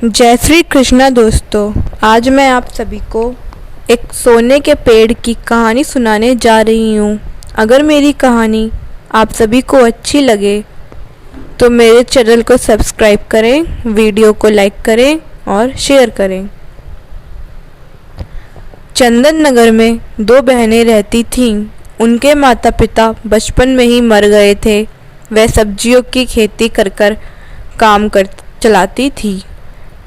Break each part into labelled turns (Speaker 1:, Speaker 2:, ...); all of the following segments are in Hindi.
Speaker 1: जय श्री कृष्णा दोस्तों। आज मैं आप सभी को एक सोने के पेड़ की कहानी सुनाने जा रही हूँ। अगर मेरी कहानी आप सभी को अच्छी लगे तो मेरे चैनल को सब्सक्राइब करें, वीडियो को लाइक करें और शेयर करें। चंदन नगर में दो बहनें रहती थीं। उनके माता पिता बचपन में ही मर गए थे। वह सब्जियों की खेती कर काम चलाती थी।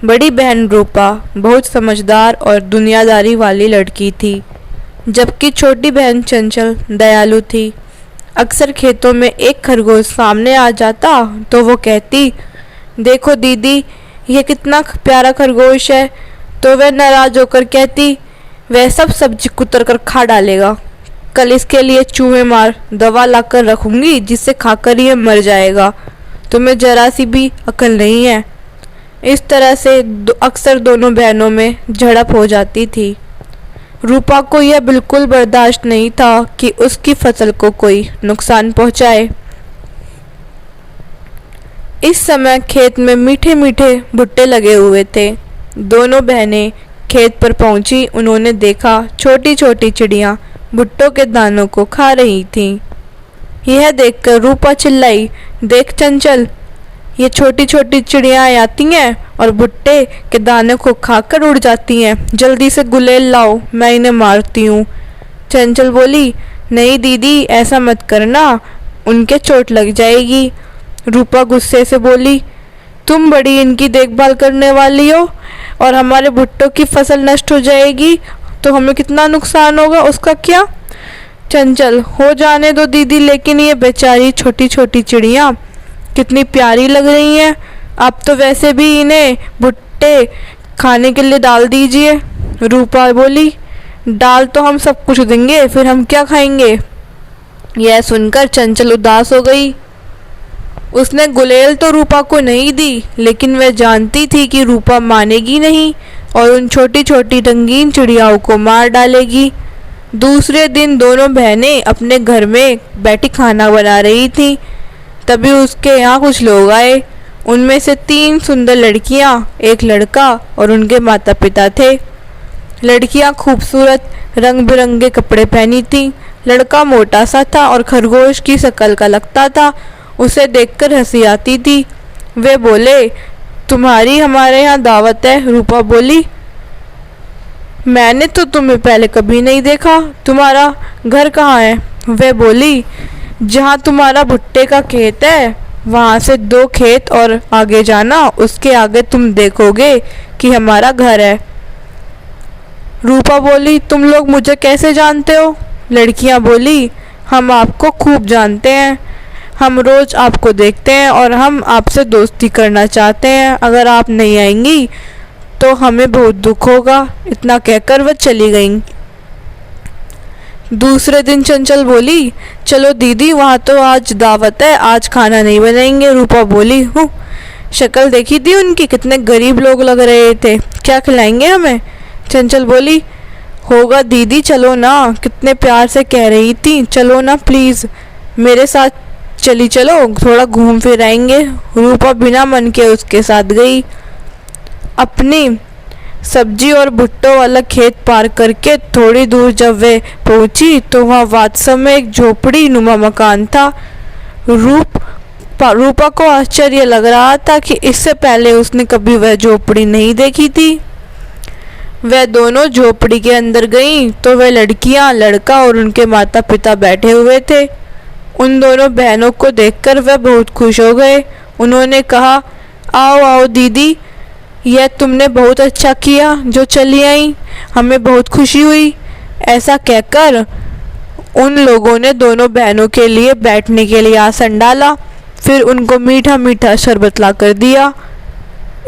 Speaker 1: बड़ी बहन रूपा बहुत समझदार और दुनियादारी वाली लड़की थी, जबकि छोटी बहन चंचल दयालु थी। अक्सर खेतों में एक खरगोश सामने आ जाता तो वो कहती, देखो दीदी, ये कितना प्यारा खरगोश है। तो वह नाराज होकर कहती, वह सब सब्जी कुतर कर खा डालेगा। कल इसके लिए चूहे मार दवा लाकर रखूंगी, जिससे खाकर ये मर जाएगा। तुम्हें जरा सी भी अकल नहीं है। इस तरह से अक्सर दोनों बहनों में झड़प हो जाती थी। रूपा को यह बिल्कुल बर्दाश्त नहीं था कि उसकी फसल को कोई नुकसान पहुंचाए। इस समय खेत में मीठे मीठे भुट्टे लगे हुए थे। दोनों बहनें खेत पर पहुंची। उन्होंने देखा छोटी छोटी चिड़ियां भुट्टों के दानों को खा रही थीं। यह देखकर रूपा चिल्लाई, देख चंचल, ये छोटी छोटी चिड़ियाँ आती हैं और भुट्टे के दाने को खाकर उड़ जाती हैं। जल्दी से गुलेल लाओ, मैं इन्हें मारती हूँ। चंचल बोली, नहीं दीदी, ऐसा मत करना, उनके चोट लग जाएगी। रूपा गुस्से से बोली, तुम बड़ी इनकी देखभाल करने वाली हो और हमारे भुट्टों की फसल नष्ट हो जाएगी तो हमें कितना नुकसान होगा, उसका क्या। चंचल, हो जाने दो दीदी, लेकिन ये बेचारी छोटी छोटी चिड़ियाँ कितनी प्यारी लग रही हैं। आप तो वैसे भी इन्हें भुट्टे खाने के लिए डाल दीजिए। रूपा बोली, डाल तो हम सब कुछ देंगे, फिर हम क्या खाएंगे। यह सुनकर चंचल उदास हो गई। उसने गुलेल तो रूपा को नहीं दी, लेकिन वह जानती थी कि रूपा मानेगी नहीं और उन छोटी छोटी रंगीन चिड़ियाओं को मार डालेगी। दूसरे दिन दोनों बहनें अपने घर में बैठी खाना बना रही थीं। तभी उसके यहाँ कुछ लोग आए। उनमें से 3 सुंदर लड़कियाँ, एक लड़का और उनके माता पिता थे। लड़कियाँ खूबसूरत रंग बिरंगे कपड़े पहनी थीं। लड़का मोटा सा था और खरगोश की शक्ल का लगता था। उसे देखकर हंसी आती थी। वे बोले, तुम्हारी हमारे यहाँ दावत है। रूपा बोली, मैंने तो तुम्हें पहले कभी नहीं देखा, तुम्हारा घर कहाँ है। वे बोली, जहाँ तुम्हारा भुट्टे का खेत है वहाँ से 2 खेत और आगे जाना, उसके आगे तुम देखोगे कि हमारा घर है। रूपा बोली, तुम लोग मुझे कैसे जानते हो। लड़कियाँ बोली, हम आपको खूब जानते हैं, हम रोज आपको देखते हैं और हम आपसे दोस्ती करना चाहते हैं। अगर आप नहीं आएंगी तो हमें बहुत दुख होगा। इतना कहकर वह चली गईं। दूसरे दिन चंचल बोली, चलो दीदी, वहाँ तो आज दावत है, आज खाना नहीं बनाएंगे। रूपा बोली, हूँ, शक्ल देखी थी उनकी, कितने गरीब लोग लग रहे थे, क्या खिलाएंगे हमें। चंचल बोली, होगा दीदी, चलो ना, कितने प्यार से कह रही थी, चलो ना प्लीज़, मेरे साथ चलो, थोड़ा घूम फिर आएंगे। रूपा बिना मन के उसके साथ गई। अपनी सब्जी और भुट्टो वाला खेत पार करके थोड़ी दूर जब वे पहुंची तो वहाँ वात्सव में एक झोपड़ी नुमा मकान था। रूपा को आश्चर्य लग रहा था कि इससे पहले उसने कभी वह झोपड़ी नहीं देखी थी। वह दोनों झोपड़ी के अंदर गईं तो वह लड़कियां, लड़का और उनके माता पिता बैठे हुए थे। उन दोनों बहनों को देखकर वह बहुत खुश हो गए। उन्होंने कहा, आओ आओ दीदी, यह तुमने बहुत अच्छा किया जो चली आई, हमें बहुत खुशी हुई। ऐसा कहकर उन लोगों ने दोनों बहनों के लिए बैठने के लिए आसन डाला, फिर उनको मीठा मीठा शरबत ला कर दिया।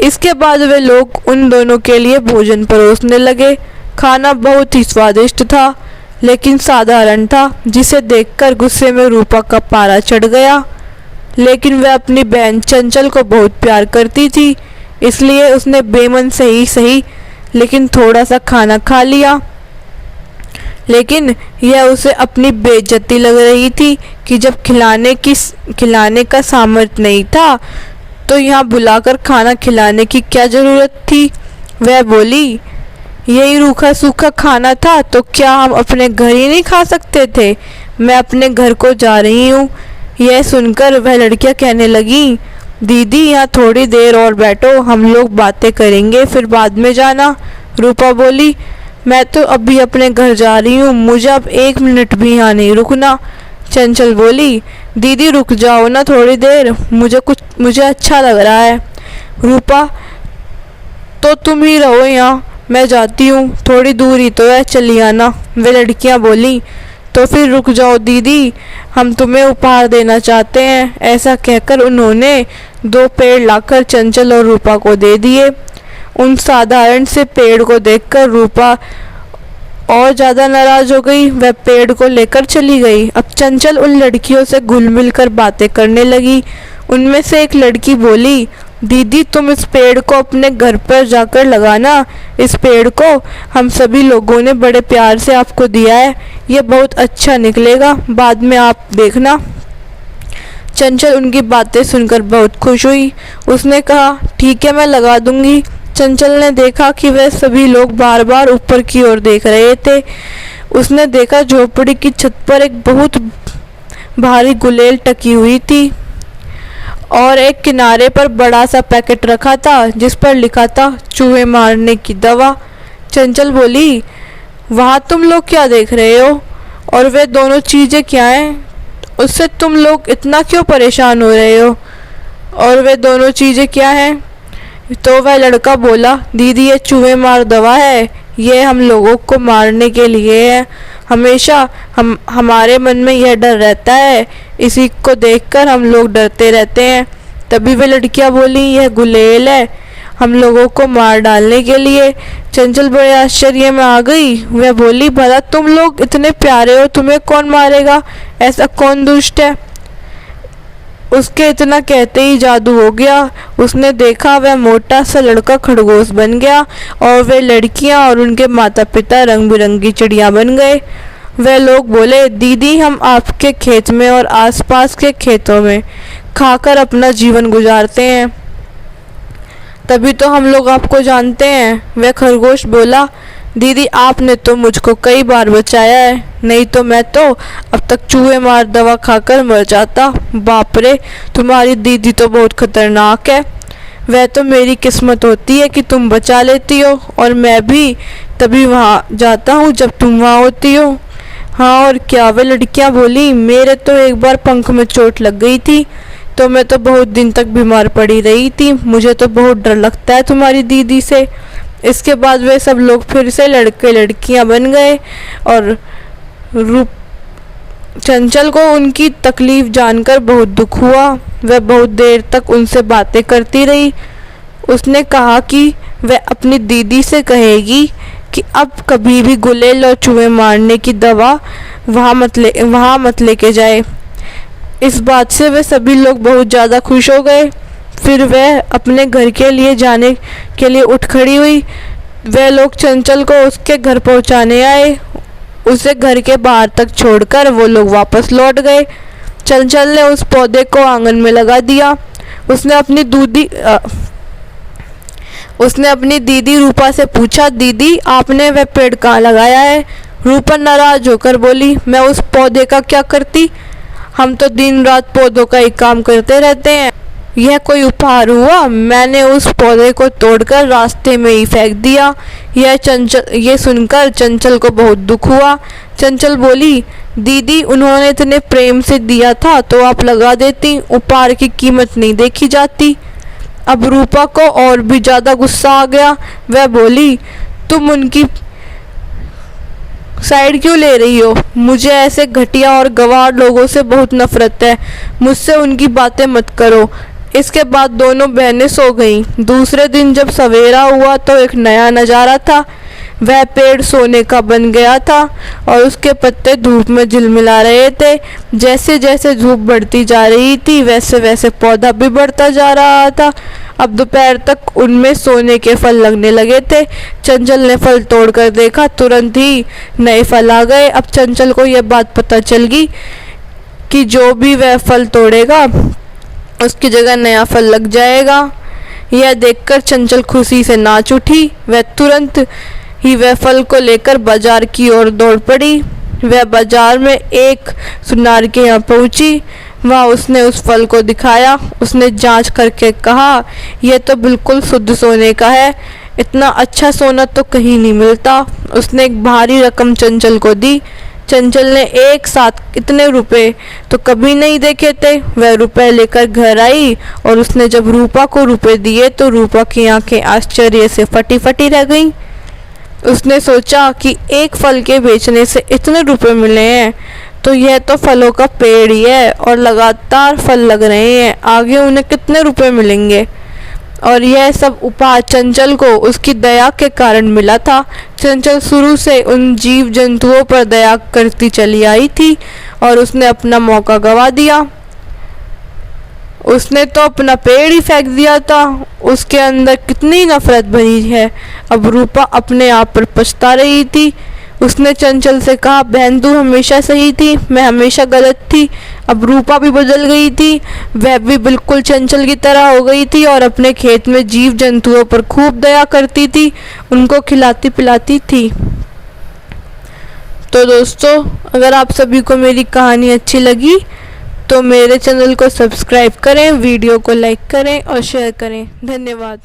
Speaker 1: इसके बाद वे लोग उन दोनों के लिए भोजन परोसने लगे। खाना बहुत ही स्वादिष्ट था, लेकिन साधारण था, जिसे देखकर गुस्से में रूपा का पारा चढ़ गया। लेकिन वह अपनी बहन चंचल को बहुत प्यार करती थी, इसलिए उसने बेमन से ही सही लेकिन थोड़ा सा खाना खा लिया। लेकिन यह उसे अपनी बेइज्जती लग रही थी कि जब खिलाने का सामर्थ्य नहीं था तो यहाँ बुलाकर खाना खिलाने की क्या ज़रूरत थी। वह बोली, यही रूखा सूखा खाना था तो क्या हम अपने घर ही नहीं खा सकते थे। मैं अपने घर को जा रही हूँ। यह सुनकर वह लड़कियाँ कहने लगी, दीदी यहाँ थोड़ी देर और बैठो, हम लोग बातें करेंगे, फिर बाद में जाना। रूपा बोली, मैं तो अभी अपने घर जा रही हूँ, मुझे अब 1 मिनट भी यहाँ नहीं रुकना। चंचल बोली, दीदी रुक जाओ ना थोड़ी देर, मुझे अच्छा लग रहा है। रूपा, तो तुम ही रहो यहाँ, मैं जाती हूँ, थोड़ी दूर ही तो है, चली आना। वे लड़कियाँ बोली, तो फिर रुक जाओ दीदी, हम तुम्हें उपहार देना चाहते हैं। ऐसा कहकर उन्होंने 2 पेड़ लाकर चंचल और रूपा को दे दिए। उन साधारण से पेड़ को देखकर रूपा और ज़्यादा नाराज़ हो गई। वह पेड़ को लेकर चली गई। अब चंचल उन लड़कियों से घुल मिल कर बातें करने लगी। उनमें से एक लड़की बोली, दीदी तुम इस पेड़ को अपने घर पर जाकर लगाना। इस पेड़ को हम सभी लोगों ने बड़े प्यार से आपको दिया है, ये बहुत अच्छा निकलेगा, बाद में आप देखना। चंचल उनकी बातें सुनकर बहुत खुश हुई। उसने कहा, ठीक है, मैं लगा दूंगी। चंचल ने देखा कि वह सभी लोग बार बार ऊपर की ओर देख रहे थे। उसने देखा झोपड़ी की छत पर एक बहुत भारी गुलेल टकी हुई थी और एक किनारे पर बड़ा सा पैकेट रखा था जिस पर लिखा था चूहे मारने की दवा। चंचल बोली, वहाँ तुम लोग क्या देख रहे हो और वे दोनों चीज़ें क्या हैं, उससे तुम लोग इतना क्यों परेशान हो रहे हो, और वे दोनों चीज़ें क्या हैं। तो वह लड़का बोला, दीदी ये चूहे मार दवा है, ये हम लोगों को मारने के लिए है। हमेशा हमारे मन में यह डर रहता है, इसी को देखकर हम लोग डरते रहते हैं। तभी वे लड़कियां बोली, यह गुलेल है हम लोगों को मार डालने के लिए। चंचल बड़े आश्चर्य में आ गई। वह बोली, भला तुम लोग इतने प्यारे हो, तुम्हें कौन मारेगा, ऐसा कौन दुष्ट है। उसके इतना कहते ही जादू हो गया। उसने देखा वह मोटा सा लड़का खरगोश बन गया और वे लड़कियां और उनके माता पिता रंग बिरंगी चिड़िया बन गए। वे लोग बोले, दीदी हम आपके खेत में और आसपास के खेतों में खाकर अपना जीवन गुजारते हैं, तभी तो हम लोग आपको जानते हैं। वह खरगोश बोला, दीदी आपने तो मुझको कई बार बचाया है, नहीं तो मैं तो अब तक चूहे मार दवा खाकर मर जाता। बाप रे, तुम्हारी दीदी तो बहुत खतरनाक है। वह तो मेरी किस्मत होती है कि तुम बचा लेती हो, और मैं भी तभी वहाँ जाता हूँ जब तुम वहाँ होती हो। हाँ और क्या, वे लड़कियाँ बोली, मेरे तो एक बार पंख में चोट लग गई थी तो मैं तो बहुत दिन तक बीमार पड़ी रही थी, मुझे तो बहुत डर लगता है तुम्हारी दीदी से। इसके बाद वे सब लोग फिर से लड़के लड़कियां बन गए और चंचल को उनकी तकलीफ जानकर बहुत दुख हुआ। वह बहुत देर तक उनसे बातें करती रही। उसने कहा कि वह अपनी दीदी से कहेगी कि अब कभी भी गुलेल और चूहे मारने की दवा वहाँ मत लेके जाए। इस बात से वे सभी लोग बहुत ज़्यादा खुश हो गए। फिर वह अपने घर के लिए जाने के लिए उठ खड़ी हुई। वे लोग चंचल को उसके घर पहुंचाने आए। उसे घर के बाहर तक छोड़कर वो लोग वापस लौट गए। चंचल ने उस पौधे को आंगन में लगा दिया। उसने अपनी दीदी रूपा से पूछा, दीदी आपने वह पेड़ कहाँ लगाया है। रूपा नाराज होकर बोली, मैं उस पौधे का क्या करती, हम तो दिन रात पौधों का ही काम करते रहते हैं, यह कोई उपहार हुआ। मैंने उस पौधे को तोड़कर रास्ते में ही फेंक दिया। ये सुनकर चंचल को बहुत दुख हुआ। चंचल बोली, दीदी उन्होंने इतने प्रेम से दिया था तो आप लगा देती, उपहार की कीमत नहीं देखी जाती। अब रूपा को और भी ज़्यादा गुस्सा आ गया। वह बोली, तुम उनकी साइड क्यों ले रही हो, मुझे ऐसे घटिया और गंवार लोगों से बहुत नफरत है, मुझसे उनकी बातें मत करो। इसके बाद दोनों बहनें सो गईं। दूसरे दिन जब सवेरा हुआ तो एक नया नज़ारा था। वह पेड़ सोने का बन गया था और उसके पत्ते धूप में झिलमिला रहे थे। जैसे जैसे धूप बढ़ती जा रही थी वैसे वैसे पौधा भी बढ़ता जा रहा था। अब दोपहर तक उनमें सोने के फल लगने लगे थे। चंचल ने फल तोड़कर देखा, तुरंत ही नए फल आ गए। अब चंचल को यह बात पता चल गई कि जो भी वह फल तोड़ेगा उसकी जगह नया फल लग जाएगा। यह देखकर चंचल खुशी से नाच उठी। वह तुरंत ही वह फल को लेकर बाजार की ओर दौड़ पड़ी। वह बाजार में एक सुनार के यहाँ पहुंची। वहाँ उसने उस फल को दिखाया। उसने जांच करके कहा, यह तो बिल्कुल शुद्ध सोने का है, इतना अच्छा सोना तो कहीं नहीं मिलता। उसने एक भारी रकम चंचल को दी। चंचल ने एक साथ इतने रुपए तो कभी नहीं देखे थे। वह रुपए लेकर घर आई और उसने जब रूपा को रुपए दिए तो रूपा की आंखें आश्चर्य से फटी फटी रह गईं। उसने सोचा कि एक फल के बेचने से इतने रुपए मिले हैं तो यह तो फलों का पेड़ ही है और लगातार फल लग रहे हैं, आगे उन्हें कितने रुपए मिलेंगे। और यह सब उपहार चंचल को उसकी दया के कारण मिला था। चंचल शुरू से उन जीव जंतुओं पर दया करती चली आई थी और उसने अपना मौका गंवा दिया। उसने तो अपना पेड़ ही फेंक दिया था। उसके अंदर कितनी नफरत भरी है। अब रूपा अपने आप पर पछता रही थी। उसने चंचल से कहा, बहन तू हमेशा सही थी, मैं हमेशा गलत थी। अब रूपा भी बदल गई थी। वह भी बिल्कुल चंचल की तरह हो गई थी और अपने खेत में जीव जंतुओं पर खूब दया करती थी, उनको खिलाती पिलाती थी। तो दोस्तों, अगर आप सभी को मेरी कहानी अच्छी लगी तो मेरे चैनल को सब्सक्राइब करें, वीडियो को लाइक करें और शेयर करें। धन्यवाद।